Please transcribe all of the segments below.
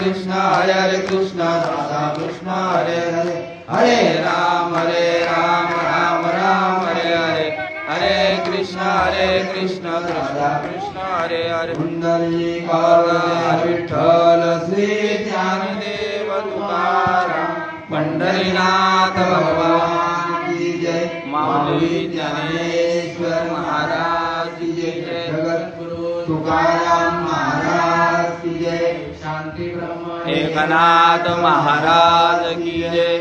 कृष्ण राधा कृष्ण हरे हरे हरे राम राम राम हरे हरे हरे कृष्ण राधा कृष्ण हरे हरे पुंडरीकावरदे विठ्ठल श्री ज्ञानदेव तुकाराम पंढरीनाथ भगवान की जय माऊली ज्ञानेश्वर महाराज की जय जगद्गुरु तुकाराम महाराज की जय शांति ब्रह्म एकनाथ महाराज की जय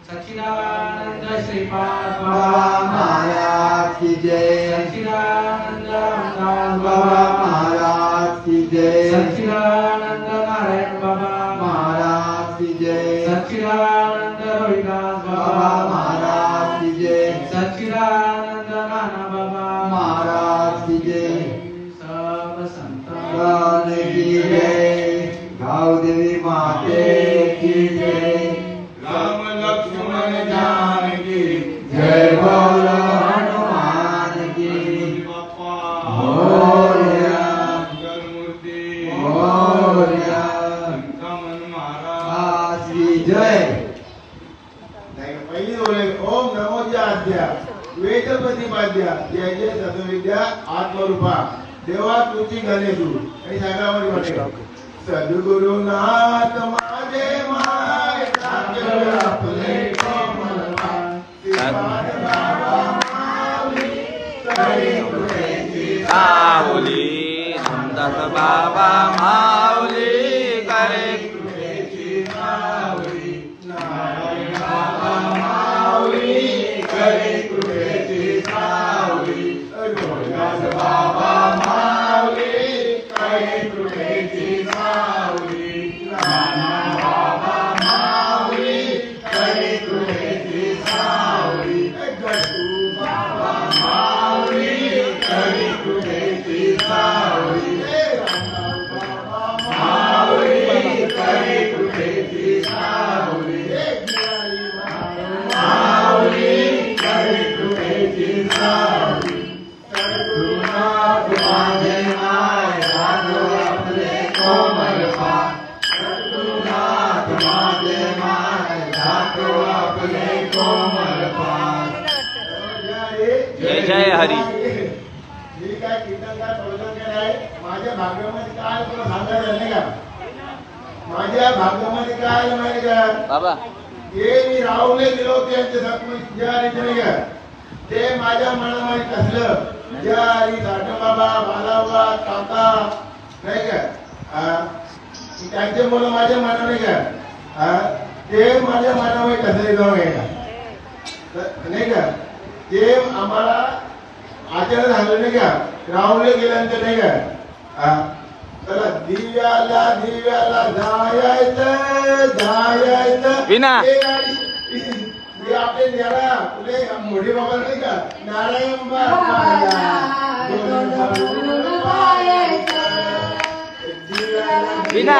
सच्चिदानंद श्रीपाद बाबा महाराज की जय सच्चिदानंद रामदास बाबा महाराज की जय सच्चिदानंद नारायण बाबा महाराज की जय सच्चिदानंद रविदास बाबा महाराज की जय सच्चिदानंद नाना बाबा महाराज की जय सब संतान की जय गावदेवी माते की जय राम लक्ष्मण जानकी जय बोलो हनुमान की मोरया मूर्ति मोरया रमन महाराज की जय पहिली बोले ओम नमो आद्या वेद प्रतिपाद्या जय जय सद्विद्या आत्मरूपा देवा तुझी गणेशू आणि सांगावर वाटे सद्गुरुनाथ माझे माय आपले माऊली रामदास बाबा माऊली करे नारायण बाबा माऊली करे कृपेची सावली गोविंद बाबा माऊली करे कृपेची सावली नाना बाबा माऊली करे कृपेची सावली गटू बाबा माऊली करे कृपेची सावली बाबा माऊली करे कृपेची सावली माऊली करे कृपेची सावली सद्गुरुनाथ माझे माय राखो आपले कोमल पाय सद्गुरुनाथ माझे माय राखो आपले कोमल पाय जय जय हरी मी काय कीर्तनकार प्रवचन केलंय माझ्या भाग्यामध्ये काय तुला सांगायचं नाही का माझ्या भाग्यामध्ये काय माहिती का बाबा हे मी राहुले गेलो त्यांचे जखमी ज्या रीती नाही का ते माझ्या मनामध्ये कसलं ज्या साठे बाबा बालावा काका नाही का त्यांचे मुलं माझ्या मनात नाही का ते माझ्या मनामध्ये कसले जाऊ नाही का ते आम्हाला आचार्य झालं नाही का राहुले गेल्यानंतर नाही का चला दिव्याला जायचं विना हे आपले न्याला तुले मोठी बाबा नाही का नारायण बाबा विना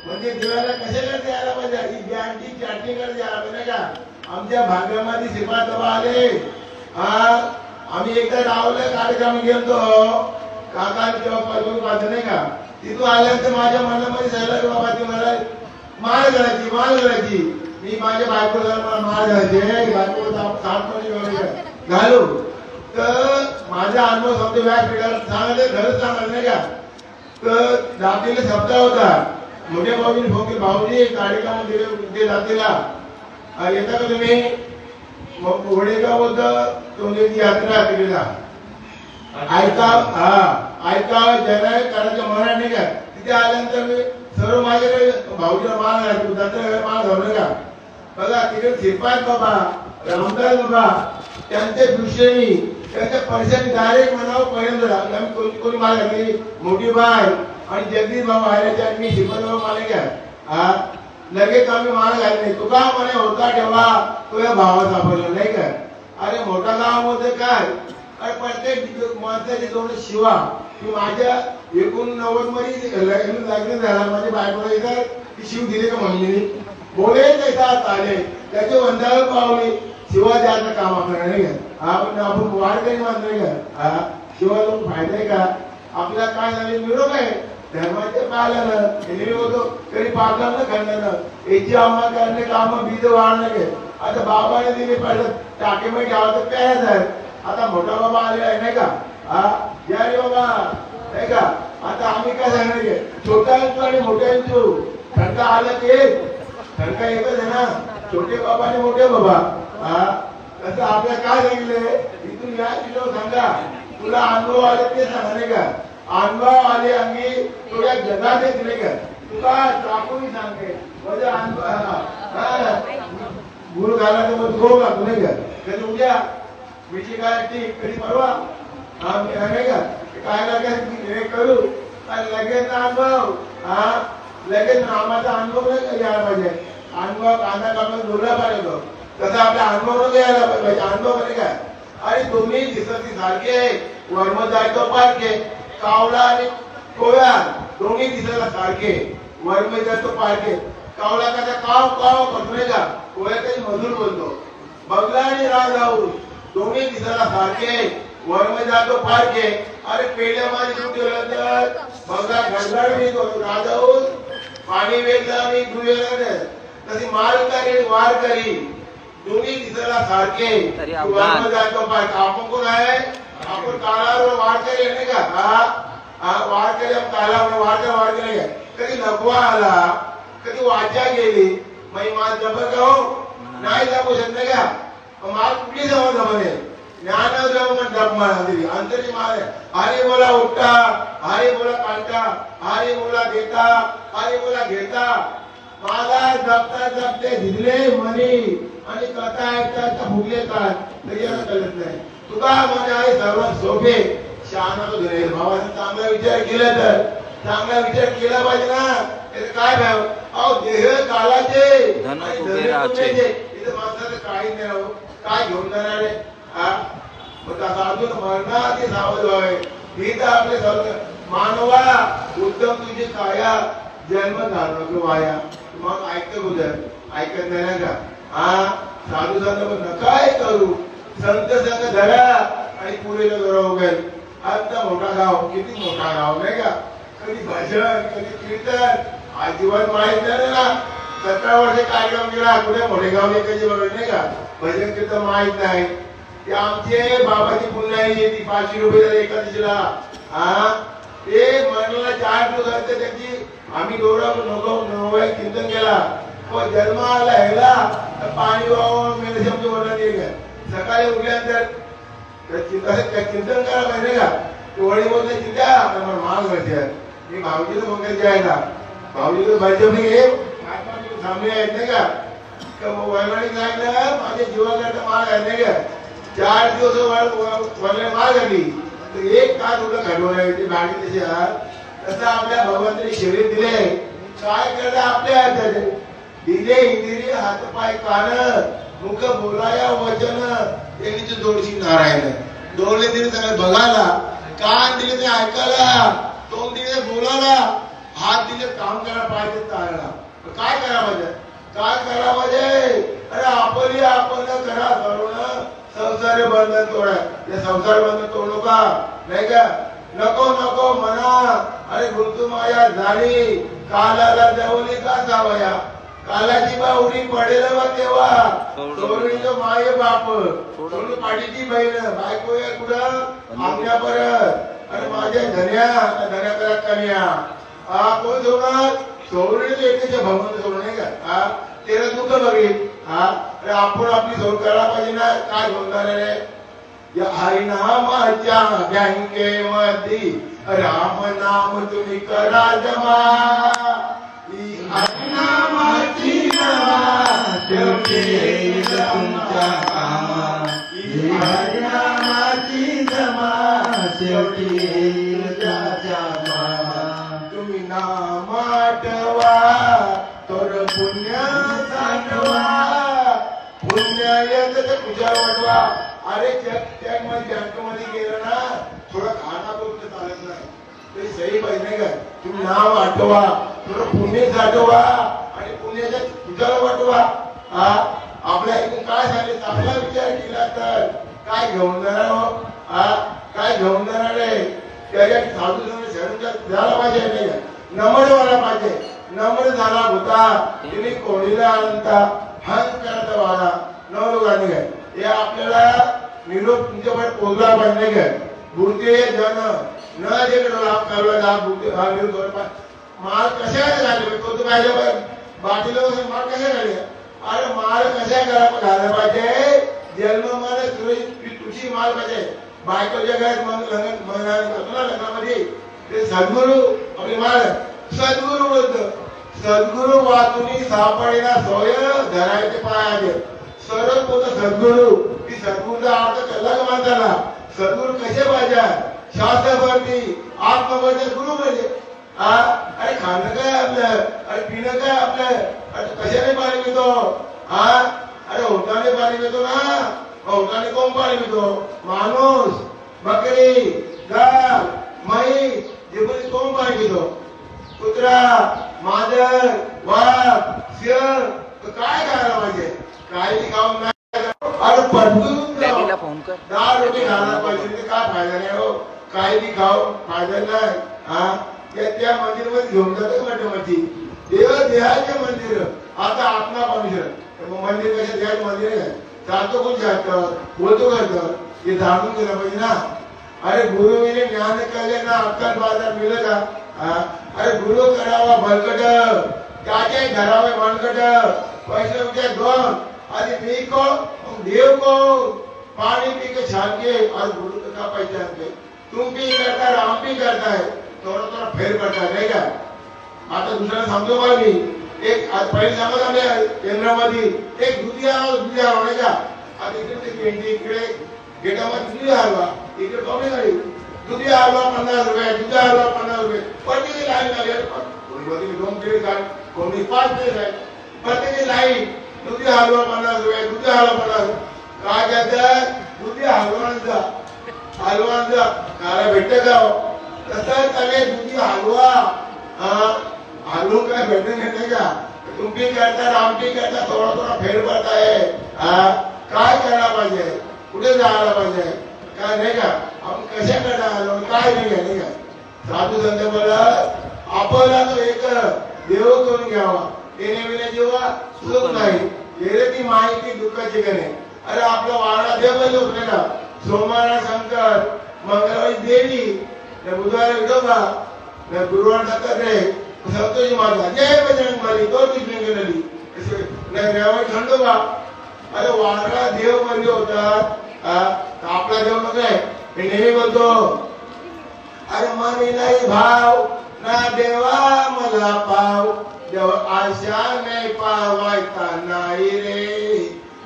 म्हणजे दिवाला कशाला द्यायला पाहिजे ही बँकी चॅटिंग द्यायला पाहिजे का आमच्या भागामध्ये श्रीपाद बाबा आले आम्ही एकदा रावले कार्यक्रम गेलतो काका किंवा पाच नाही का तिथून आल्यानंतर माझ्या मनामध्ये झालं बाबा ती मला माळ घालायची मी माझ्या बायकोला माळ घालायची बायको घालू तर माझा अनुभव सांगतो व्यासपीठावर सांगायचं खरंच सांगायचं नाही का तर रात्रीला सप्ताह होता मोठ्या भाऊजी फोन केला भाऊजी कार्यक्रम दिले रात्रीला येता का तुम्ही घोडेगाव होतं तुमची यात्रा केलेला ऐका जनाय करायचं मराठ नाही का तिथे आल्यानंतर मी सर्व माझ्याकडे भाऊजीला माळ घालायची दत्ताकडे माळ घालू का बघा तिकडे श्रीपाद बाबा रामदास बाबा त्यांच्या दृष्टीने त्यांच्या पैशाने डायरेक्ट म्हणावं पहिल्यांदा कोणी माळ घातली मोठी बाय आणि जगदीश भाऊ आल्याच्या मी शिकवतो मला घ्या हा लगेच आम्ही मान घालत नाही तुका म्हणे होता ठेवा तुझ्या भावा सापडलं नाही का अरे मोठा गावामध्ये काय अरे प्रत्येक माणसाची दोन शिवा की माझ्या 89 मध्ये लग्न झाला माझ्या बायकोला इथं ती शिव दिली का म्हणली बोले तसा चाले त्याचे वंदावर पावली शिवा द्यायचं काम आपल्याला नाही का आपण वाढ काही मान नाही का हा शिवा लोक फायदा आहे का आपल्याला काय झाले मिळवलं आहे धर्माचे पालन होतो तरी पालन खंडन याची आम्हा करणे काम बीज वाढ नाही आता बाबाने दिले पाहिजे टाके मध्ये ठेवायचं प्यायच आहे आता मोठा बाबा आलेला आहे नाही का हा या रे बाबा नाही का आता आम्ही काय सांगणार छोट्यांचो आणि मोठ्यांचो खंडा आलं की खंडा एकच आहे ना छोटे बाबा आणि मोठे बाबा हा तसं आपल्याला काय सांगितलंय इथून या किलो सांगा तुला अनुभव आले ते सांगा नाही का अनुभव आले अंगी तुझ्या जगात येत नाही का तुला टाकून सांगते म्हणजे अनुभव गुरु घाला तर मग गो लागतो नाही का कधी उद्या मिठी काय ठीक कधी परवा नाही का काय लागेल हे करू लगेच अनुभव हा लगेच नामाचा अनुभव नाही घ्यायला पाहिजे अनुभव कांदा कापून बोलला पाहिजे तसा आपला अनुभव न घ्यायला पाहिजे अनुभव म्हणजे काय आणि दोन्ही दिसत सारखे वर्म जायतो पारखे कावला आणि कोया दोन्ही दिसायला सारखे वर्म जातो पारखे कावला कसा काव काव करतो नाही का कोया काही मधुर बोलतो बगला आणि राजाऊ दोन्ही दिसायला सारखे वर्म जातो पारखे अरे पेल्यामध्ये तू ठेवलं तर बगला घडघड मिळतो राजाऊ पाणी वेगळं आणि दुयला तशी मार करी वार करी दोन्ही दिसायला सारखे वर्म जातो पारखे आपण कोण आहे आपण काळावर वाढ केली नाही का हा वाढ केली काळावर वाढ केली कधी लघवा आला कधी वाचा गेली मग माल जबर का हो नाही जाऊ शकत का माल कुठली जवळ जमणे ज्ञान जाऊ मग जप मारा अंतरी मार हरी बोला उठता हरी बोला काढता हरी बोला देता हरी बोला घेता मला जपता जपते धिरले मनी आणि कथा ऐकता फुगले काय तरी कळत नाही तुका म्हणजे आहे सर्व सोपे शहाणा तो धरेल भावाने चांगला विचार केला तर चांगला विचार केला पाहिजे ना काय भाव अहो देह कालाचे इथं माणसाला काही नाही राहू काय घेऊन जाणार आहे हा मग अजून मरणार ते सावध व्हावे ही तर आपले सर्व मानवा उत्तम तुझी काया जन्म झालो वाया मग ऐकत उदर ऐकत नाही का हा साधू संत नकाय करू संत संघ धरा आणि पुरेला धरा वगैरे आता मोठा गाव किती मोठा गाव नाही का कधी भजन कधी कीर्तन अजिबात माहित नाही ना 17 वर्षे कार्यक्रम केला कुठे मोठे गाव कधी बघत नाही का भजन कीर्तन माहित नाही ते आमचे बाबाची पुण्याई येते 500 रुपये एकादशीला हा ते महिन्याला 4 दिवस असते त्याची आम्ही डोरा नको कीर्तन केला जन्म आला ह्याला पाणी वाहून मेरे शब्द वर्णन येईल सकाळी उठल्यानंतर चिंतन करायला पाहिजे का टोळी बोलते चिंता माग भरते मी भाऊजीला वगैरे जायला भाऊजीला भरते नाही सामने आहेत नाही का वैमानिक सांगितलं माझ्या जीवाकरता माग आहे नाही का 4 दिवस वरले माग आली तर एक तास उलट घडवणार ते भांडी तशी तसं आपल्या भगवंताने शरीर दिले काय करता आपल्या हातात दिले इंद्रिय हात पाय कान मुख बोलाया वचन यांनी जोडशी नारायण डोळे दिले सगळे बघायला कान दिले ते ऐकायला तोंड दिले बोलायला हात दिले काम करायला पाहिजे चालायला काय करा पाहिजे अरे आपण करा सर्व संसार बंधन तोडा ते संसार बंधन तोडू का नाही का नको म्हणा अरे गुंतू माया झाली कालाला जवली का जावया कालाची बावडी पडेल बा तेव्हा सोडून माये बाप सोडून पाठीची बहीण बायको आहे कुठं आमच्या परत आणि माझ्या धन्या करा कन्या कोण सोडणार सोडून एकच्या भगवंत सोडून नाही का हा तेरा दुःख बघेल हा अरे आपण आपली सोड करायला पाहिजे ना काय सोडणार रे या हरिनामाच्या बँकेमध्ये राम नाम तुम्ही करा जमा हरिनामाची तुमच्या कामा हरिनामाची जमा शेवटी येईल त्याच्या मामा नाम आठवा तोर पुण्य साठवा पुण्य येत ते पूजा वाटवा. अरे चेक मध्ये बँकेमध्ये गेलं ना थोडं खाना करून चालत नाही तरी सही पाहिजे नाही का. तुम्ही नाव आठवा थोडं पुण्य साठवा आणि पुण्याच्या पूजाला वाटवा. आपल्या ऐकून काय झाले चांगला विचार केला तर काय घेऊन जाणार हो. काय घेऊन जाणार आहे त्याच्या साधू झाला पाहिजे नाही का. नम्र व्हायला पाहिजे. नम्र झाला होता तिने कोणीला आणता हंग करत वाला नवलोकाने काय हे आपल्याला निरोप तुमच्याकडे पोहोचला पाहिजे नाही काय. बुडते जन न जे लाभ करवायला बुडते हा निरोप माल कशाने झाले तो तर पाहिजे बाकीला माल कशा झाले. अरे माल कशा घालायला पाहिजे जन्म मला तुझी माल पाहिजे. बायकोच्या घरात लग्नामध्ये ते सद्गुरु आपले माल सद्गुरु बोलतो. सद्गुरु वाचुनी सापडेना सोय धरायचे पायाचे सरळ बोलतो सद्गुरु की सद्गुरूचा अर्थ कळला का माणसाला. सद्गुरु कसे पाहिजे शास्त्रभरती आत्मबद्दल गुरु म्हणजे अरे खाणं काय आपलं अरे पिणं काय आपलं अरे कशाने पाणी पितो. अरे होताने पाणी पितो ना होताने कोण पाणी पितो. माणूस बकरी गाय म्हैस जे पण कोण पाणी पितो. कुत्रा मांजर वाघ शेर काय खायला पाहिजे काही खाऊन नाही. अरे पटकून फोन कर 10 रोटी खायला पाहिजे ते काय फायदा नाही हो. काही बी खाऊ फायदा नाही. त्या मंदिरमध्ये घेऊन जातो मठामध्ये देव देहाचे मंदिर आता आत्मा परमेश्वर मंदिर कशा देहाचे मंदिर आहे. चालतो कोण जातं बोलतो करतं हे जाणून गेलं पाहिजे ना. अरे गुरुविने ज्ञान कळले ना अक्कल बाजार मिळलं का. अरे गुरु करावा बलकट त्याचे धरावे मनकट पैसे उद्या दोन आधी मी कोण देव कोण पाणी पी के छानके आज गुरु का पाहिजे तुम भी करता राम भी करता है थोडा थोडा फेर करता नाही का. आता दुसऱ्याला सांगतो बघा मी एक आज पहिले सांगत आम्ही केंद्रामध्ये एक दुधी हलवा नाही का. आता इकडे इकडे गेटामध्ये दुधी हलवा इकडे कमी झाली दुधी हलवा 50 रुपये दुधी हलवा 50 रुपये प्रत्येकी लाईन झाली. कोणी 2 प्लेट काय कोणी 5 प्लेट आहे प्रत्येकी लाईन दुधी हलवा 50 रुपये दुधी हलवा 50 काय द्यायचं दुधी हलवांचा हलवांचा काय भेटते का तसं त्याने दुधी हलवा हलवून काय भेटत नाही का. तुम्ही करता रामटी करता थोडा थोडा फेर पडताय. काय करायला पाहिजे कुठे जायला पाहिजे काय नाही का. आपण कशा करता काय नाही का. साधू संत बोला आपला तो एक देव करून घ्यावा येणे विने जेव्हा सुख नाही येणे ती माहिती दुःखाची गणे. अरे आपला वाडा देव नाही का. सोमवार शंकर मंगळवारी देवी बुधवार विठोबा गुरुवार दत्तात्रय संतोषी माता जय बजरंग बली तो दिसून गेलेली रविवारी खंडोबा. अरे वाडा देव म्हणजे होतात आपला देव नको आहे मी नेहमी बोलतो. अरे मनी नाही भाव ना देवा मला पाव देव आशा नाही पावायचा नाही रे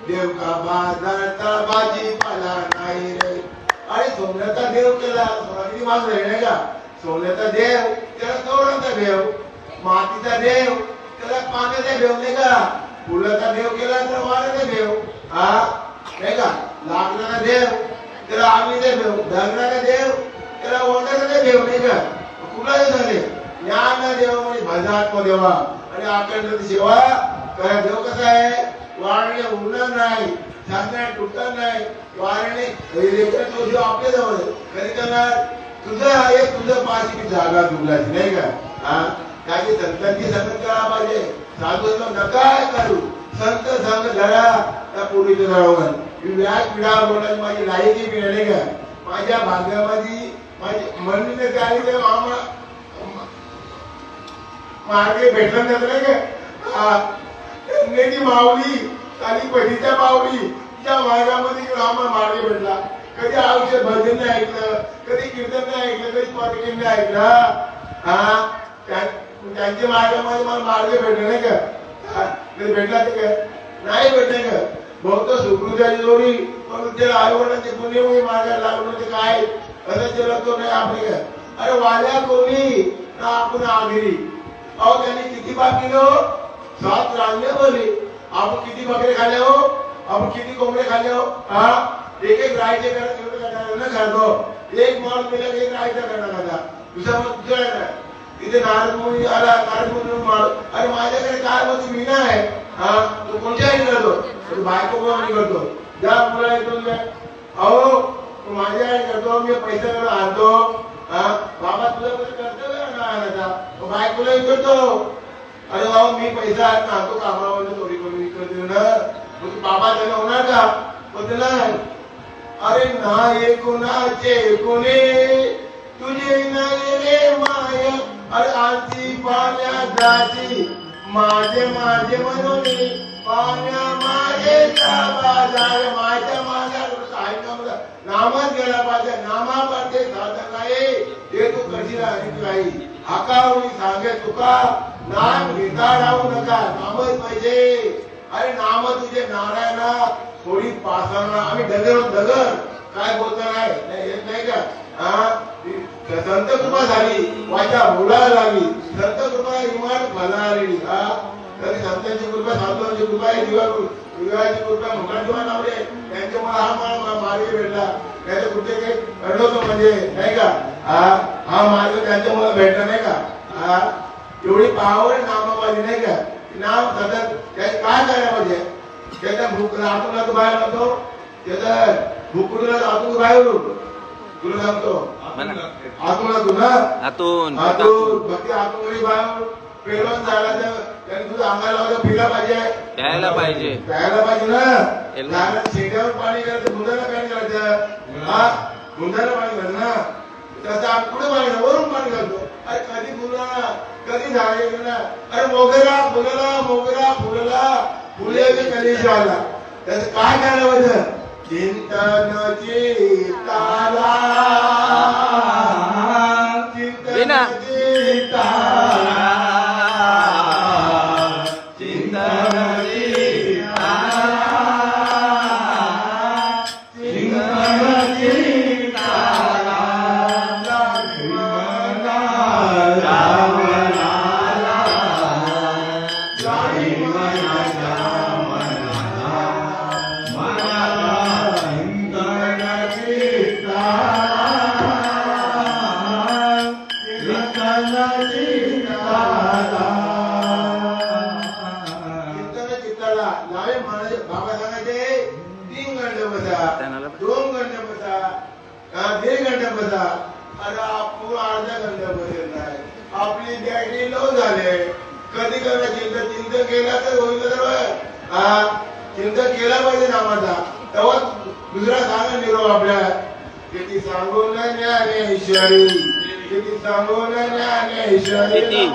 देव का बाजारचा भाजीपाला नाही रे. अरे सोन्याचा देव केला सोनाची माग नाही का. सोन्याचा देव त्याला सोन्याचा देव मातीचा देव त्याला पाण्याचा देव नाही का. फुलाचा देव केला तर वाऱ्याचा देव नाही का. लाकडाचा देव त्याला आगीचा देव दगडाचा देव त्याला ओंडाचा देव नाही का. कुणाचे झाले ज्ञान देव म्हणजे भजात्म देवा आणि अखंड सेवा करा. देव कसा आहे वारणे उडणार नाही शास्त्राने तुटणार नाही वारणे तो देव आपल्या जवळ कधी करणार तुझं आहे तुझं पाशी जागा दुबलाची नाही का. त्याची संतांची संगत करायला पाहिजे. साधू नका करू संत संग धरा त्या पूर्वीच्या जवळ व्याज पिढा बोलायची माझी लायकी बी नाही का. माझ्या भाग्यामध्ये माझी म्हणणे काय मामा मार्गे भेटला नाही का. ती माऊली आणि पहिलीच्या माऊली त्या मार्गामध्ये आम्हाला मार्गे भेटला. कधी आयुष्य भजन नाही ऐकलं कधी कीर्तन नाही ऐकलं कधी पॉलिटिक्स नाही ऐकलं. त्यांच्या मार्गामध्ये मला मार्ग भेटले नाही का. भेटला ते काय नाही भेटले का. बहुत सुकृत्याची जोडी पण त्याला आई वडिलांचे पुण्यमुळे मार्गाला लागलो ते काय असं केलं तो नाही आपले काय. अरे वाल्या कोणी ना आपण आगरी. अहो त्यांनी किती भाग केलो 7 रांगे बोलली. आपण किती बकरे खाल्ले हो, आपण किती कोंबडे खाल्ले हो. हा एक राहायचे न खातो. एक माणूस मेला एक राहायचा करणार. दुसरा मग दुसरा इथे नारद मुनी आला. नारद मुनी मार अरे माझ्याकडे काय मग मी नाही. हा तू कोणत्याही करतो तू बायको कोण करतो ज्या मुला येतो. अहो माझ्या आई करतो मी पैसा करून आणतो. हा बाबा तुझं कर्तव्य ना बायकोला करतो. अरे बाबा मी पैसा आणतो कामावर चोरी करून विकत ना मग बाबा त्याला होणार का बोलते नाही. अरे नाही कुणाचे कोणी तुझे नाही रे माय. अरे आरती पाण्याची माझे माझे म्हणून पाण्या माझे बाजार माझ्या माझ्या काय नामात गेला पाहिजे. नामामध्ये साधन आहे ते तू कधी नाही हाकावणी सांगे तुका नाम घेता राहू नका नामच पाहिजे. अरे नाम तुझे नारायणा थोडी पासरणा आम्ही डगर काय बोलतो नाही येत नाही का. हा संत कृपा झाली वाचा बोलायला लागली. संत कृपा इमान फलाली. हा तरी संतांची कृपा साधूंची कृपा आहे. दिवाळीची कृपा मुखांजोबा नावले त्यांच्यामुळे हा मार्ग भेटला. त्याचे कुठे काही अडवतो म्हणजे नाही का. हा मार्ग त्यांच्यामुळे भेटला नाही का. हा एवढी पावर नामावाली नाही का. नाम सतत काय करायला पाहिजे. त्याच्या भूक आतून तू बाहेर म्हणतो त्याचा भूकुडूला आतून बाहेर तुला सांगतो आतून ना आतून भक्ती आतून बाहेर पेलवून झाला तर त्याने तुझं अंगाला पिला पाहिजे प्यायला पाहिजे ना. शेंड्यावर पाणी करायचं गुंडाला पाणी करायचं. हा गुंडाला पाणी करायचं ना तसं कुठे पाणी वरून पाणी घालतो. अरे कधी फुला कधी झाले ना. अरे मोगरा फुलला फुले कधी झाला त्याचं काय करायला पाहिजे. चिंतन चित्ताला आपली बॅटरी लो झाले. कधी कधी चिंता केला तर होईल तर चिंता केला पाहिजे नामाचा तेव्हा दुसरा सांगा निरोप आपल्या. किती सांगून ज्ञानेश्वरी किती सांगून ज्ञानेश्वरी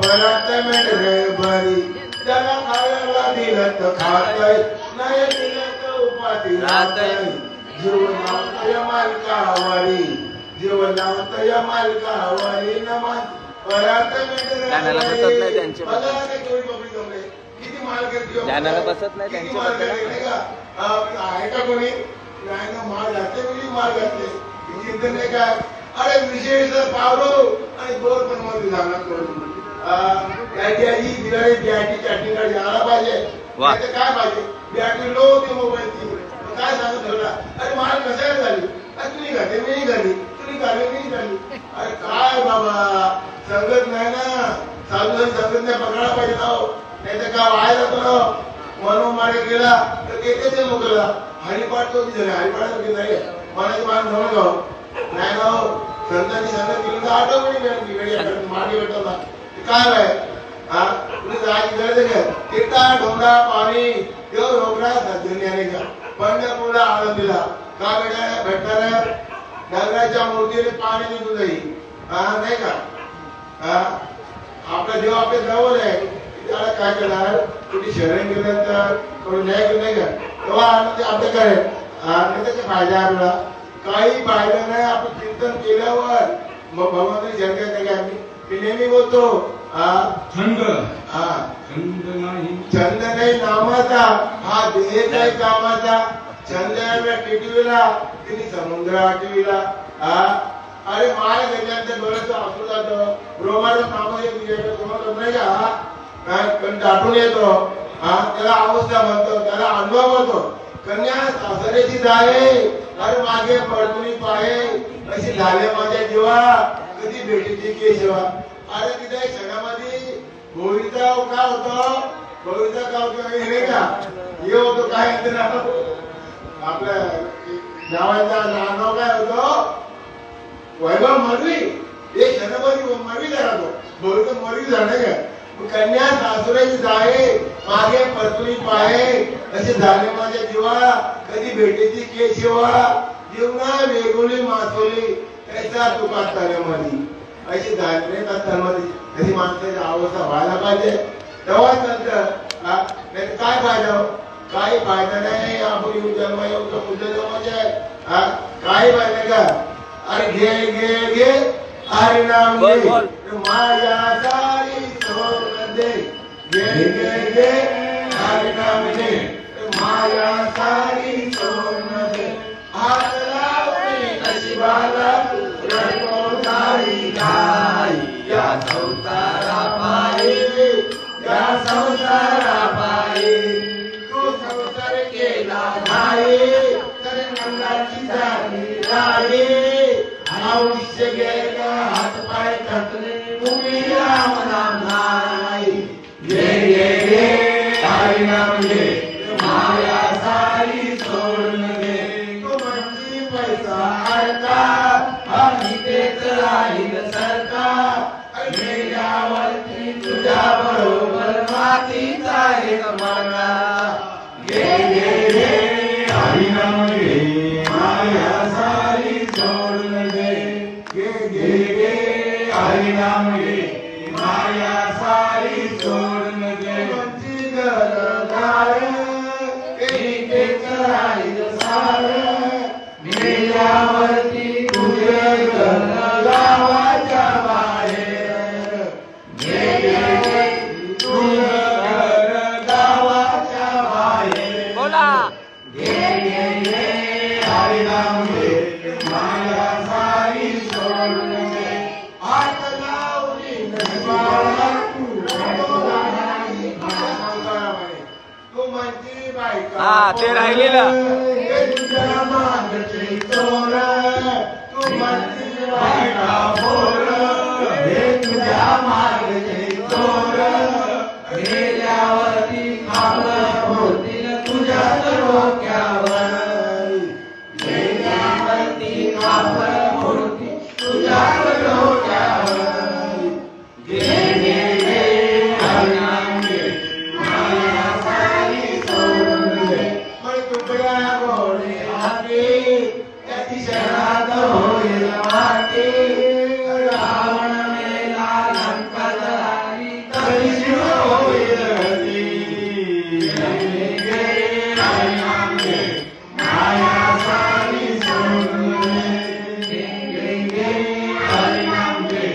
परत मेरे बरी. त्याला खायला दिलं तर खातय नाही दिलं तर उपाधी राहतय. जीवनातय मालकावारी जीवनातय मालकावारी नमन परत मेरे त्यांचे किती माल करते ज्ञानाला बसत नाही त्यांचे आहे का कोणी नाही ना. माल घातले कोणी माल घातले चिंतन नाही काय. अरे विशेष पावलो आणि दोन पण मध्ये जाणार करून त्याची आधी दिवाळी बॅटी चॅटिंग कार्ड यायला पाहिजे. काय पाहिजे बॅटरी लो होती मोबाईलची काय सांगत ठेवला. अरे माल कशाला झाली तुम्ही घाते मी झाली तुम्ही घाले मी झाली. अरे काय बाबा संगत नाही ना साधू संगत नाही पकडला पाहिजे ना. नाही तर का वाया जातो म्हणून मागे गेला तर ते मोकळला हरिपाठ तो झाले हरिपाठ नाही मनाची मान जवळ गाव नाही गाव संतांनी संगत केली तर आठवणी मागे भेटवला काय आहे. हा तुम्ही जायची गरज आहे. तिरता ढोंगरा पाणी देव ढोंगरा धन्याने का पंढरपूरला आळंदीला का भेटणार नगराच्या मूर्तीने पाणी निघून जाईल. हा नाही का. हा आपला देव आपल्या जवळ आहे. त्याला काय करणार कुठे शरण गेलं तर कोणी न्याय केलं नाही का तेव्हा आपल्याकडे त्याचा फायदा आपला काही फायदा नाही. आपण चिंतन केल्यावर मग भगवंताची शंका नाही का. मी नेहमी बोलतो छंद नाही नामाचा हा देह नाही कामाचा. छंद टिटवीला तिने समुद्र आठवीला. अरे माय घेतल्यानंतर डोळ्याचं आसू जातं, रोमाचं नामं येत तुझ्याकडे कोणाला नाही का, पण दाटून येतो, त्याला अवस्था म्हणतो, त्याला अनुभव होतो. कन्या सासरेची जाये अरे मागे पडतुनी पाये, अशी झाले माझ्या जीवा कधी भेटीची केशवा. अरे तिथे क्षणामध्ये भोईचा काय होतो, भोईचा काय होतो हे का हे होतो काय आपल्या गावाचा नाव काय होतो वैभव मरवी. हे क्षणामध्ये मरवी राहतो, भोईचा मरवी झालं का. कन्या सासुराची जाये मागे परतुनी पाये, असे झाले माझ्या जीवा कधी भेटीची केशवा. जीवना वेगुली मासोली त्याचा तुका तऱ्यामध्ये, अशी झाले तत्मध्ये तशी माणसाची अवस्था व्हायला पाहिजे. तेव्हाच नंतर काय फायदा, काही फायदा नाही. आपण येऊ जन्म येऊ तर मुद्दे जमायचे काही फायदा का. अरे घे घे घे हरि नाम घे माया सारी सोड दे, घे घे घे हरि नाम घे माया सारी सोड दे. हात लावली नशिबाला रडको सारी गाय, या संसारा पायी या संसारा पायी. तू संसार केला नाही तर नंदाची झाली राई. आयुष्य गेलं हात पाय थकले तुम्ही राम नाम नाही. घे घे घे हरि नाम घे माया सारी सोडून घे. तू म्हणजे पैसा अडका आणि तेच राहील सरका. गेल्यावरती तुझ्या बरोबर मातीचा एक मागा. घे घे घे हरि नाम घे माया सारी सोडून घे. घे घे घे हरि नाम घे माया सारी सोडून घे. तुमची गरदार एकेच राहील सार. गेल्यावरती तुझे घर गावाच्या बाहेर. घे घे घे तुझं घर गावाच्या बाहेर. बोला घे घे घे हरि नाम घे माया सारी सोडून घे. हात लावली नशिबाला तू म्हणती बायका ते राहिलेलं. हे तुझ्या मागचे चोर. तू म्हणती बायका बोल हे तुझ्या मागचे चोर. गेल्यावरती खापर होतील तुझ्याच डोक्यावर. गेल्यावरती खापर होतील तुझ्याच डोक्यावर. घे घे घे हरि नाम घे माया सारी सोडून घे. पण तुकड्या गोडे हाती त्याची शरणात होईल माती. रावण मेला लंका जळाली तरी शिव होईल गती. घे घे हरि नाम घे माया सारी सोडून घे. घे घे हरि नाम घे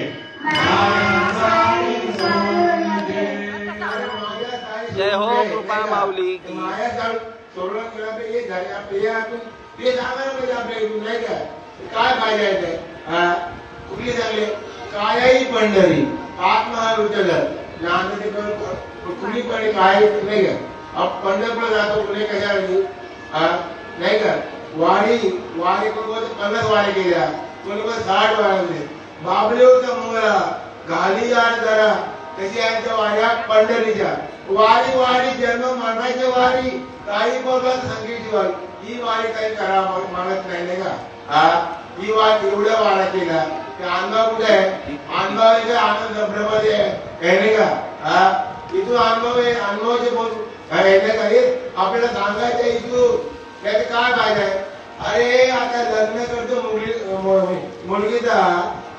माया सारी सोडून घे. जय हो कृपा माऊली की. माया सोडून गेला तर हे झाले आपले ते सांगायला पाहिजे आपल्या इथून नाही का. काय फायदा येते कुठली चांगले कायाही पंढरी आत्मा विठ्ठल ज्ञानाचे कुठली पण काय नाही का. पंढरपूर जातो कुठे कशासाठी नाही का. वारी वारी कोण 50 वारी केल्या, कोणी 60 वारी. बाबले होता मंगळा घाली यार जरा तशी यांच्या वाऱ्या पंढरीच्या. वारी वारी जन्म मरणाची वारी काही बोलत संगीतची वारी. ही वारी काही करा मागत नाही का. ही वारी एवढ्या वारा केला ते अनुभव कुठे आहे. अनुभव आनंद ब्रह्मदे आहे नाही का. इथून अनुभव आहे, अनुभवाचे बोल आपल्याला सांगायचं इथून त्याचे काय फायदा आहे. अरे आता लग्न करतो मुलगीचा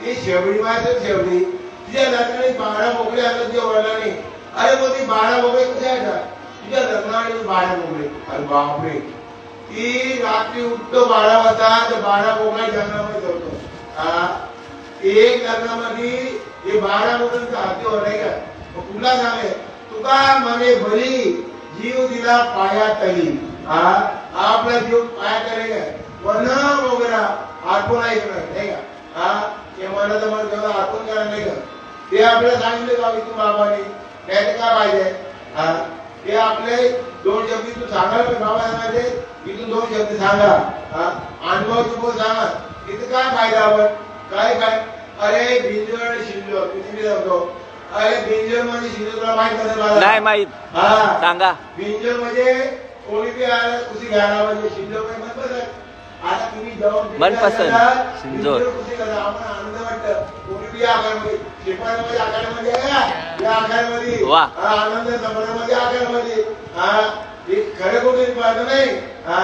ती शेवडी माहिती शेवडी तिच्या लग्नाने 12 मोकळे आले तुझ्या वडिलांनी. अरे मग ती 12 मोकळे कुठे आहेत तुझ्या लग्नाने 12 मोकळे. अरे बापरे. ती रात्री उठतो 12 वाजता तर 12 मोकळ्या जंगलामध्ये जातो. एक लग्नामध्ये हे 12 मोकळ्यांचा हाती नाही का. तुला सांगे तुका म्हणे भली जीव दिला पाया तली. आपला जीव पाया तरी काय वना वगैरे आठवण ऐकणार नाही का. हा हे मनाचं मन तेवढं आतून करा नाही का ते आपल्याला सांगितलं का इथून बाबाने त्याचे काय पाहिजे हा ते आपले दोन शब्द तू सांगायला पाहिजे बाबा सांगायचे इथून दोन शब्द सांगा हा अनुभवाची बोल सांगा तिथं काय फायदा आपण काय अरे बिंजोड आणि शिंजोड तुम्ही सांगतो अरे बिंजोड म्हणजे शिंजोड तुला माहित नसेल मला नाही माहित हा सांगा बिंजोड म्हणजे कोणी बी आला कुशी घ्यायला म्हणजे शिंजोड म्हणजे मनपसंत आता तुम्ही जाऊन मनपसंत शिंजोड कुशी करा आपण आनंद वाटतं कोणी बी आकारमध्ये शिल्पामध्ये आकारमध्ये या आकारमध्ये वा आनंद समाधामध्ये आकारमध्ये हा हे खरं कुठे पाहिजे नाही हा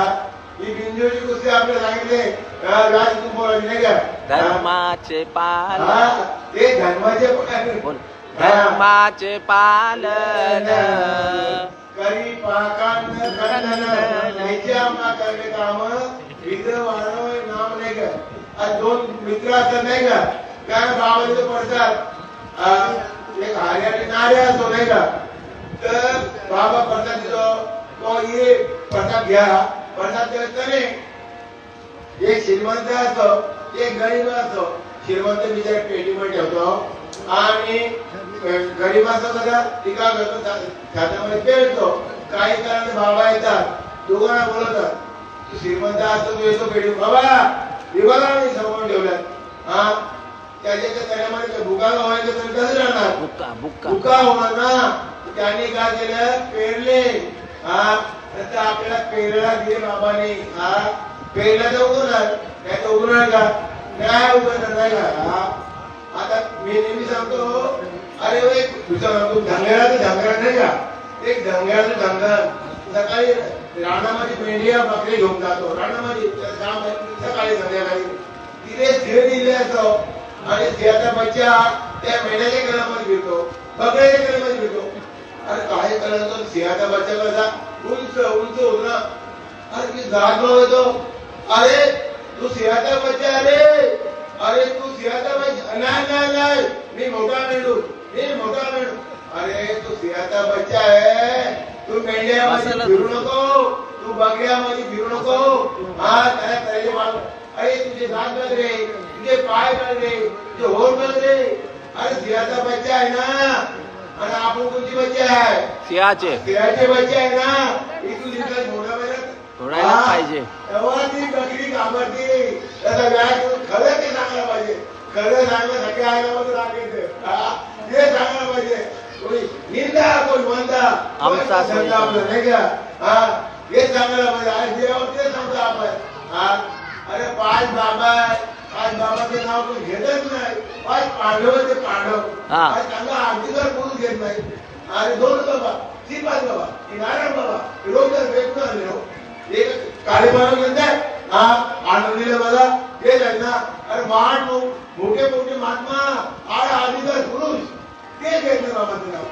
ही बिंजोडची कुस्ती आपल्याला सांगितले राज बोलायची नाही का धर्माचे पालन ते धर्माचे बोल धर्माचे पालन करी पाकांन खंडन याच्या करणे काम मित्र वाढवणे नाम नाही का आज दोन मित्र असतात नाही का काय बाबाचे पडतात एक हरियाणी नारे असतो नाही का तर बाबा प्रसाद देतो तो ये प्रसाद घ्या प्रसाद देताना एक श्रीमंत असतो एक गरीब असतो श्रीमंत बिचार पेटीमध्ये ठेवतो आणि गरीब असतो सगळा टीका करतो छात्यामध्ये पेटतो काही कारण बाबा येतात दोघांना बोलवतात तू श्रीमंत असतो तू येतो पेटी बाबा विभागाला मी समोर ठेवल्यात हा त्याच्या त्यामध्ये भुका व्हायचं तर कसं राहणार भुका होणार ना त्यांनी काय केलं पेरले हा तर आपल्याला पेरला दिले बाबाने हा पेरला तर उगवणार नाही तर उगवणार का नाही उगवणार नाही का आता मी नेहमी सांगतो अरे एक सांगतो ढंगराचं ढंगर नाही का एक ढंगराचं ढंगर सकाळी रानामध्ये मेंढ्या बकरी घेऊन जातो रानामध्ये सकाळी संध्याकाळी तिथे शिळ दिले असतो आणि सिंहाचा बच्चा त्या मेंढ्याच्या गळ्यामध्ये घेतो बकऱ्याच्या गळ्यामध्ये घेतो अरे काय करायचं सिंहाचा बच्चा कसा उंच उंच होत ना अरे जाग येतो अरे तू सिंहाचा बच्चा अरे तू सिंहाचा बच्चा नाही मी मोठा मेंढू अरे तू सिंहाचा बच्चा आहे तू मेंढ्यामध्ये फिरू नको तू बकऱ्यामध्ये फिरू नको हा त्याला त्याला अरे तुझे दात बघ रे तुझे पाय बघ रे तुझे होर बघ रे अरे सिंहाचा बच्चा आहे ना आणि आपण कोणती बच्चे आहे सिंहाचे बच्चे आहे ना इथून दिवसात मोठा थोडायला पाहिजे तेव्हा ती बकरी घाबरते त्याचा व्याज खरं ते सांगायला पाहिजे खरं सांगण्यासाठी आयला राग येते ते सांगायला पाहिजे कोणी निंदा कोणी म्हणता आपलं नाही का हा हे सांगायला पाहिजे आज देवावर ते सांगतो आपण हा अरे पाच बाबाचं नाव कोण घेतच नाही पाच पांडव ते पांडव चांगला आरतीकर कोण घेत नाही अरे दोन बाबा तीन पाच बाबा नारायण बाबा रोज भेटून आले हो एक काळे मानव घेतात हा आनंदीला बघा ते आहेत ना अरे महान मोठे मोठे महात्मा आदिकर पुरुष ते घेत नाही बाबाचं नाव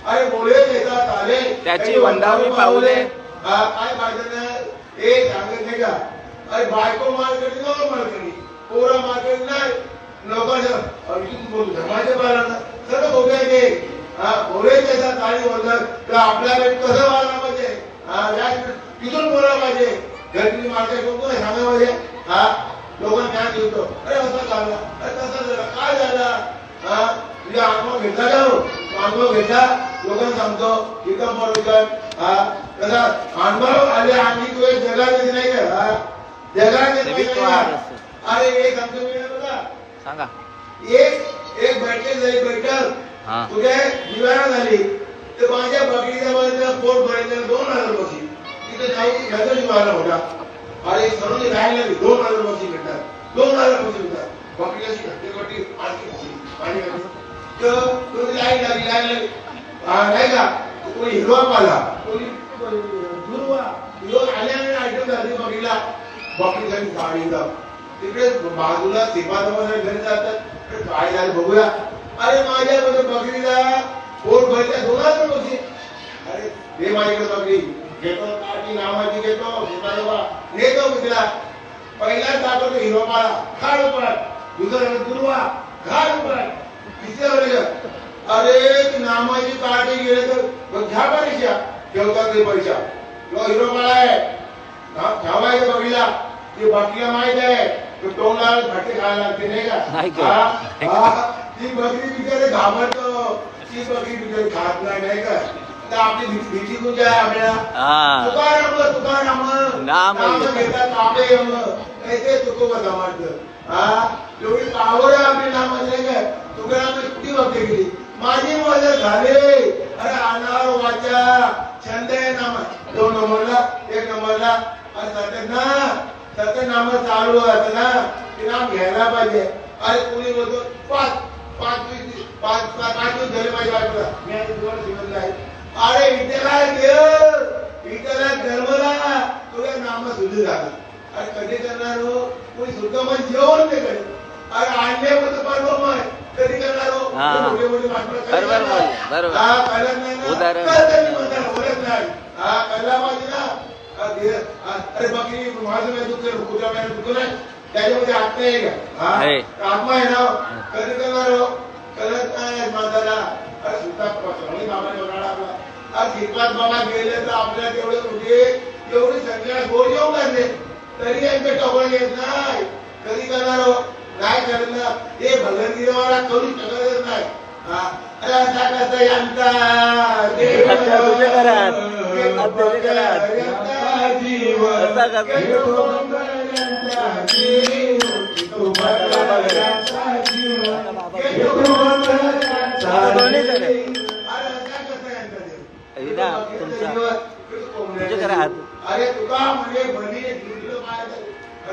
अरे बोले घेतात आले त्याची वंदावी पाऊले काय पाहिजे ना हे सांगत नाही का अरे बायको मार्केट नको मार्केट पोरा मार्केट नाही लोकांच्या धर्माच्या पालन सगळं बोलायचे बोले त्याचा काळी बोलतात तर आपल्याला कसं वागला पाहिजे तिथून बोलायला पाहिजे घरची मार्केट कोण सांगायला पाहिजे लोकांना ज्ञान देतो अरे असं झालं अरे तसं झालं काय झालं तुझ्या अनुभव घेतला जाऊ अनुभव घेतला लोकांना सांगतो इथं बरोबर तसा अनुभव आले आणि तू एक जगात नाही का अरे एक सांगतो मी बघा सांगा एक बैठक तुझ्या दिवाळा झाली तर माझ्या बकरीच्या पोट भरायचं 2000 बशी तिथे जाऊन दिवाळा होता अरे सरून राहायला 2000 बशी भेटतात 2000 बशी भेटतात बकरीची घट्टी पाणी तर लाईन लागली नाही का कोणी हिरवा पाला कोणी दुर्वा हिरो आल्याने आयटम झाली बकरीला बकरीसाठी गाडी जाऊ तिकडे बाजूला सेवादवाला घरी जातात काय झालं बघूया अरे माझ्या बकरीला पोट भरल्या 2000 बशी अरे हे माझ्याकडे बकरी घेतो काठी नावाची घेतो सेवादवा नेतो तिला पहिला दाखवतो हिरो पाला खाड पड दुसरा दुर्वा घाड पड तिसऱ्या अरे नामाची काठी गेले तर घ्या पैसा ठेवतात ते पैसा हिरो पाला आहे ठेवायचं बकरीला ती बकरीला माहित आहे तोंडाला फटे खायला लागते नाही नाही का का? ती बकरी बिचारे घाबरतो ती बकरी बिचारी खात नाही का तर आपली भीती कुठे आहे आपल्याला तुकाराम नाम घेतात तापे ते तुकोबा समजत एवढी पावर आहे आपली नामाची नाही का तुकाराम किती वाक्य केली माझी मजा झाले अरे अनार वाचा छंद आहे नाम 2 नंबरला 1 नंबरला अरे सत्य नाम चालू असं ना ते नाम घ्यायला पाहिजे अरे कोणी बोलतो 5 दिवस झाले पाहिजे आपल्याला मी आता तुम्हाला शिकवलं आहे अरे इथला धर्मला तुझ्या नाम शुद्ध झाला अरे कधी करणार हो कोणी शुद्ध मन जेवण नाही करेल अरे आणले होतं परवा कधी करणार हो मोठे मोठे कळला पाहिजे ना अरे बाकी माझं नाही दुःख कुठल्या महिन्यात दुःख नाही त्याच्यामध्ये आत्मा आहे का आत्मा आहे ना कधी करणार हो कळत नाही माझ्याला अरे सुद्धा बाबाने बघायला आपला आज श्रीपाद बाबा गेले तर आपल्याला तेवढे कुठे एवढी संख्या गोड येऊन लागले तरी यांचे टोकळ येत नाही कधी करणार हो नाही करत ना हे भगवद्गीतेवाला करू शकतच नाही अरे असा कसा यांचा अरे तुका म्हणजे भरली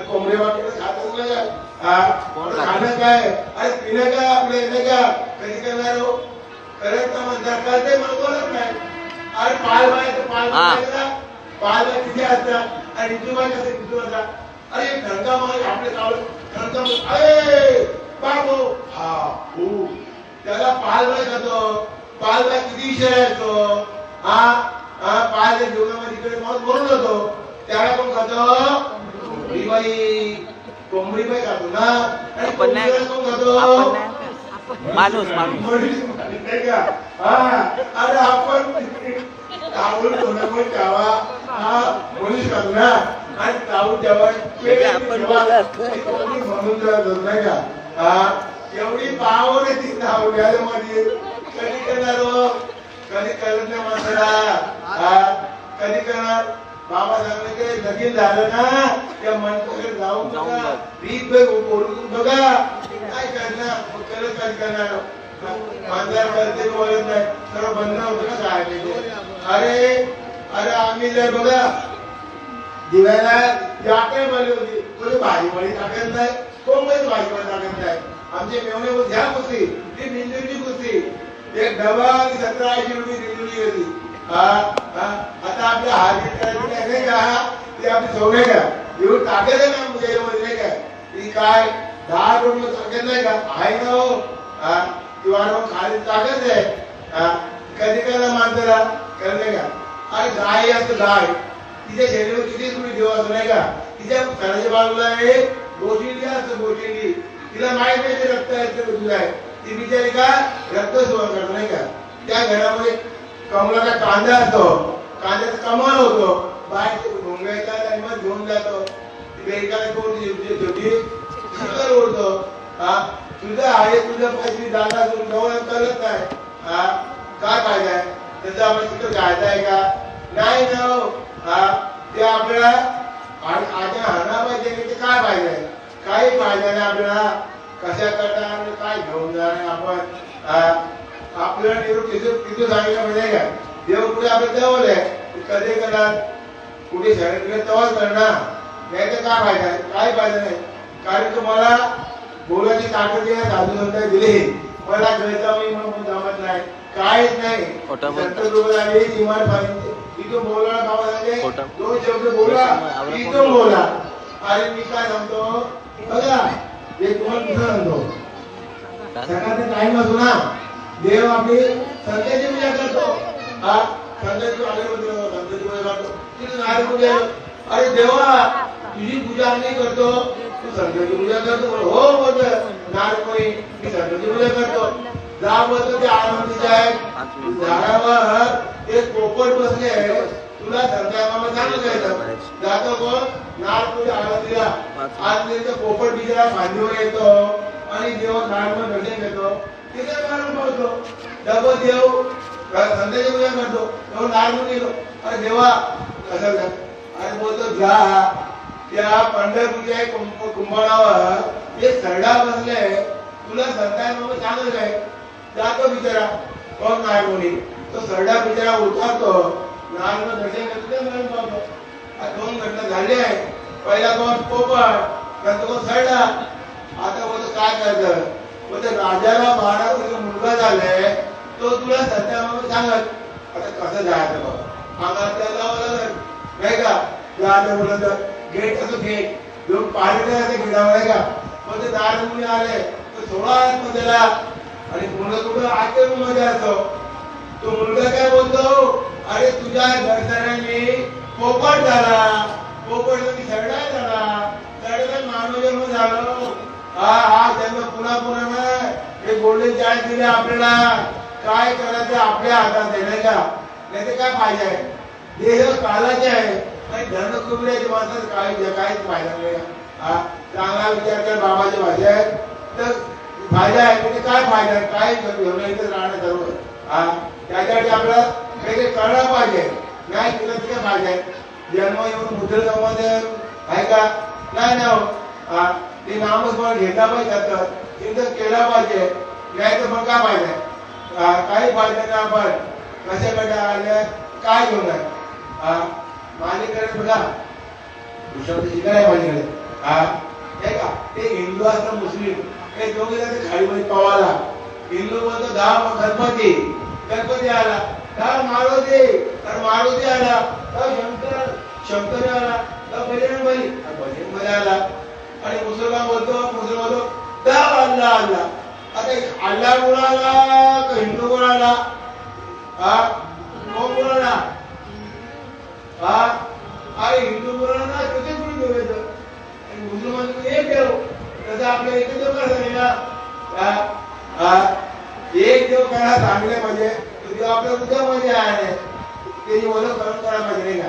कोंबडे वाटलं खाणं काय अरे पिणं काय आपलं येणं का कधी करणार हो करत म्हणतात करते म्हणूनच नाही अरे पाल बाय तिथे असतात आणि ऋतुबाई कसे ऋतू असतात अरे ठणका मागे आपले ठणका अरे बाबो हा हो त्याला पालबाय खातो पालबाय किती विषय येतो पाल जीवनामध्ये इकडे मरून जातो त्याला कोण खातो कोंबडी कोंबडी खातो ना आणि कोण खातो माणूस नाही का अरे आपण तावून थोडं ठेवा मनुष्य खातो ना आणि तावून ठेवा म्हणून जातो नाही का एवढी पावर आहे ती मध्ये कधी करणार हो कधी करत नाही माणसाला कधी करणार बाबा सांगले की लगीन झालं ना त्या मंत्राकडे जाऊन बघा रीत ओळखून बघा काय करणार करत काय करणार मांजर करते बोलत नाही सर्व बंद होतं ना काय अरे अरे आम्ही जर बघा दिव्याला जाके बली होती कोणी भाजी बळी टाकत नाही कोंबडीच भाजी बळी टाकत नाही आमचे मेवणे बोल ह्या कुस्ती ती निंदुरीची कुस्ती एक डबा 17-80 रुपये निंदुरी होती आता आपल्या हार्दिक करायची नाही का ते आपली सवय का एवढं टाकत आहे ना मुलामध्ये नाही का ती काय 10 रुपये टाकत नाही का आहे ना हो किंवा खाली टाकत आहे कधी कधी माणसाला करणे का अरे गाय असतं गाय तिच्या शरीरावर किती तुम्ही देव असं नाही का तिच्या घराच्या बाजूला एक गोशिंडी असतं गोशिंडी तिला माहित नाही ते रक्त आहे आहे ती बिचारी का रक्त सेवन करत नाही का त्या घरामध्ये कमलाचा कांदा असतो कांद्याचा कमाल होतो बाहेर भोंगायचा आणि मग घेऊन जातो बेकाला कोण शेवटी शिकर ओढतो तुझं आहे तुझं पैसे दादा जवळ करत नाही काय फायदा आहे त्याचा आपण शिकर घ्यायचा आहे का नाही ना ते आपल्याला आज्ञा हाणा पाहिजे ते काय पाहिजे काही फायदा नाही आपल्याला कशा करता काय घेऊन जाणार आपण आपल्याला निरोप किती सांगितलं म्हणजे का देव पुढे आपल्या जवळ आहे कधी करणार कुठे शरीर तेव्हाच करणार नाही तर काय फायदा आहे काही फायदा नाही कारण तुम्हाला बोलाची ताकद साधू संत दिली मला कळता मी म्हणून जमत नाही काहीच नाही संत लोक आले इमान पाहिजे इथून बोला गावात 2 शब्द बोला इथून बोला अरे मी काय सांगतो बघा एक तुम्हाला सांगतो सकाळचा टाइम असतो ना देव आपली संतांची पूजा करतो संतांची पूजा करतो अरे देवा तुझी पूजा आम्ही करतो तू संतांची पूजा करतो हो बोलत नारकोळी मी संतांची पूजा करतो जा बोलतो ते आनंदीचे आहे झाडावर एक पोपट बसले तुला संध्याकाळ चांगलं जायचं जातो कोण नारपुरी आळंदीला आळंदीचा पोपट बिचारा फांदीवर येतो आणि देव नारळ दर्शन घेतो तिथे मारून पावतो डबल देव संध्याच्या पूजा करतो तो नारळ गेलो अरे देवा कसं आणि बोलतो जा त्या पंढरपूरच्या कुंभारावर एक सरडा बसले तुला संध्याकाळ चांगलं काय जातो बिचारा कोण नाही कोणी तो सरडा बिचारा उतरतो नारळ दर्शन करतो म्हणून पावतो दोन घटना झाले आहे पहिला कोण पोपट नंतर कोण सरडा आता बोलतो काय करतं बोलतो राजाला 12 वर्ष मुलगा झालाय तो तुला सध्या म्हणून सांगत आता कसं जायचं बाबा अंगात लावलं नाही का जायचं बोलत गेट कसं गेट दोन पाणी जायचं गेटावर आहे का बोलतो दार मुली आले तो 16 त्याला आणि मुलगा कुठं आजच्या मध्ये असतो तो मुलगा काय बोलतो अरे तुझ्या दर्शनाने पोपट झाला पोपट सरडा झाला सरडा मानव जन्म झालो हा जन्म पुन्हा नाही हे गोल्डन चान्स दिले आपल्याला काय करायचं आपल्या हातात आहे नाही का नाही तर काय पाहिजे देह कालाचे आहे आणि धन कुबऱ्याची माणसं काहीच फायदा नाही हा चांगला विचार कर बाबाची भाषा आहे तर फायदा आहे म्हणजे काय फायदा आहे काय घेऊन इथं राहणं सर्व हा त्याच्यासाठी आपल्याला काही कळलं पाहिजे नाही केलं तर काय फायदा आहे जन्म येऊन मुद्र मध्ये आहे का नाही ना हा ते नामस्मरण घेतला पाहिजे जातं चिंतन केला पाहिजे नाही तर मग काय पाहिजे काही फायदा नाही आपण कशाकडे आले काय घेऊन आहे माझ्याकडे बघा दुसरं शिकायला माझ्याकडे हे का ते हिंदू असतं मुस्लिम हे दोघे जाते खाडीमध्ये पवाला हिंदू बोलतो दहा गणपती आला दहा मारुती आला शंकर आला बजरंग बली भजन मध्ये आला आणि मुसलमान बोलतो दहा अल्लाह आला आता अल्लाह बोलाला का हिंदू बोलाला कोण बोलाला अरे हिंदू बोलाला किती गुरु देवायचं आणि मुसलमान एक देव तसं आपल्या एक देव करा एक देव करा चांगले म्हणजे देव आपल्या उद्यामध्ये आहे त्याची ओळख करून करा पाहिजे नाही का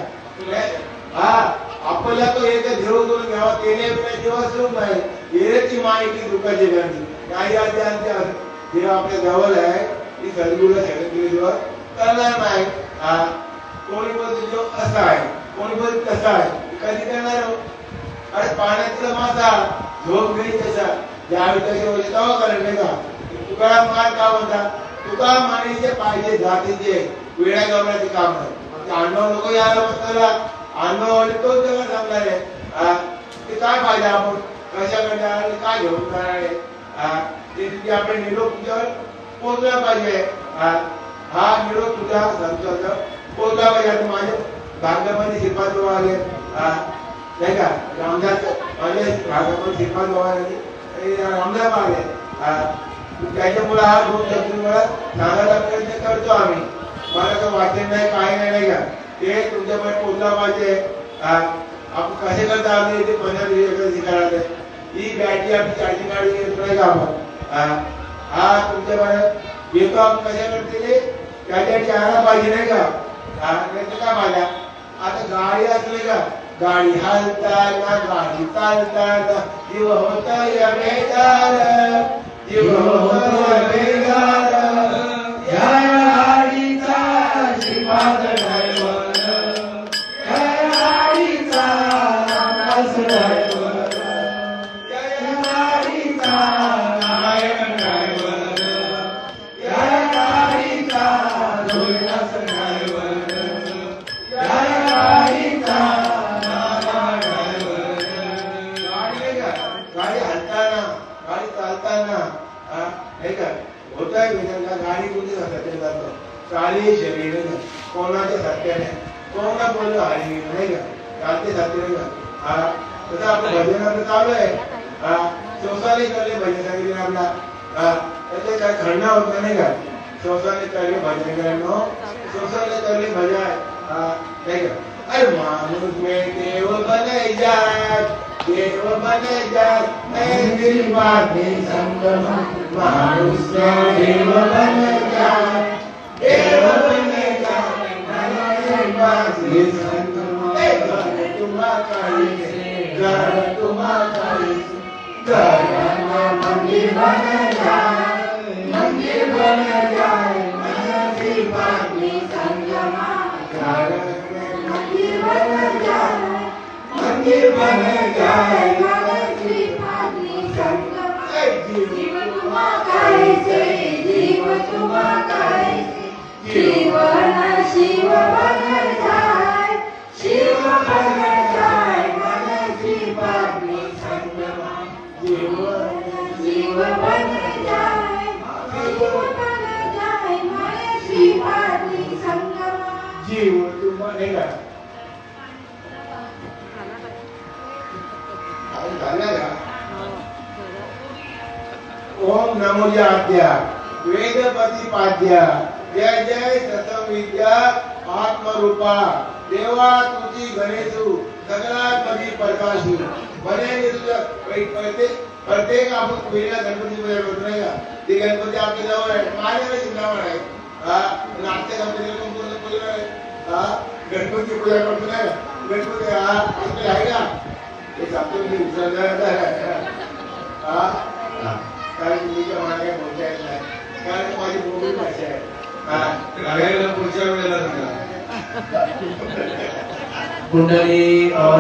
आपल्याला तो एक देव करून घ्यावा केले जेव्हा सुरू नाही येण्याची माहिती दुःखाची गांधी काही आधी देव आपल्या जवळ आहे ती सद्गुरूला सांगितलेल्यावर करणार नाही कोणी बोलतो देव असा आहे कोणी बोलतो तसा आहे कधी करणार अरे पाण्यातला मासा झोप घेई तसा ज्यावेळी तसे होते तेव्हा करेल नाही का तुकाराम महाराज का म्हणता तुका माणीचे पाहिजे जातीचे वेळा गमनाचे काम आहे अण्णव लोक यायला बसताना अण्णव तोच जवळ सांगणार आहे ते काय पाहिजे आपण कशाकडे आले काय घेऊन जाणार आहे ते आपले निरोप तुझ्यावर पोहोचला पाहिजे हा निरोप तुझ्या संत पोहोचला पाहिजे माझ्या भाग्यामध्ये श्रीपाद बाबा आले नाही का रामदास माझ्या भागामध्ये श्रीपाद बाबा आले रामदास आले त्याच्यामुळे हा दोन मला सांगायला प्रयत्न करतो आम्ही मला काही वाचन नाही काय नाही का ते तुमच्याकडे पोहोचला पाहिजे आपण कसे करता आले ते 15 दिवस शिकायला ही बॅटरी आपली चार्जिंग गाडी नाही का आपण तुमच्याकडे येतो आपण कशा करते त्याच्यासाठी आला पाहिजे नाही का नाही काय पाहिजे आता गाडी असले का गाडी हालताना गाडी चालताना जीव होता या बेजार जीव होता या बेजार या गाडीचा श्रीपाद ड्रायव्हर या गाडीचा रामदास ड्रायव्हर या गाडीचा नारायण ड्रायव्हर या गाडीचा रोहिदास ड्रायव्हर या गाडीचा नारायण ड्रायव्हर गाडी हलताना गाडी चालताना नाही का होता है विधान गाड़ी कुठे सत्य जातो चाली शरीर कोणाच्या सत्याने कोणा बोल हरी नाही का चालते सत्य नाही का तसं आपलं भजनाचं चालू आहे चौसाले करले भजन सांगितले आपला त्याचे काय खंड होत नाही का चौसाले करले भजन करायनो चौसाले करले भजन नाही का अरे माणूस में देव बने जात दिल बातें संगम मानुष देव बने जात मंदिर बन जाए जीवन शिव बन जाए, शिव बन जाए मन की पत्नी संगमा। जीव बन जाए, शिव बन जाए मन की पत्नी संगमा। जीव तुम बनेगा ओम नमो जात्या वेदपति पाद्या जय जय सतम विद्या आत्मरूपा देवा तुझी गणेशू सगळ्यात प्रकाशी बने तुझ्या प्रत्येक आपण पहिल्या गणपती पूजा करतो नाही का ते गणपती आपल्या जवळ आहे माझ्याकडे चिंतामण आहे नाट्य गणपती पूजा आहे गणपती पूजा करतो नाही गणपती आपले आहे का हे सांगतो मी कारण तुझ्या मागे बोलता येत नाही कारण माझी बोली भाषा आहे पुढच्या वेळेला कुंडली और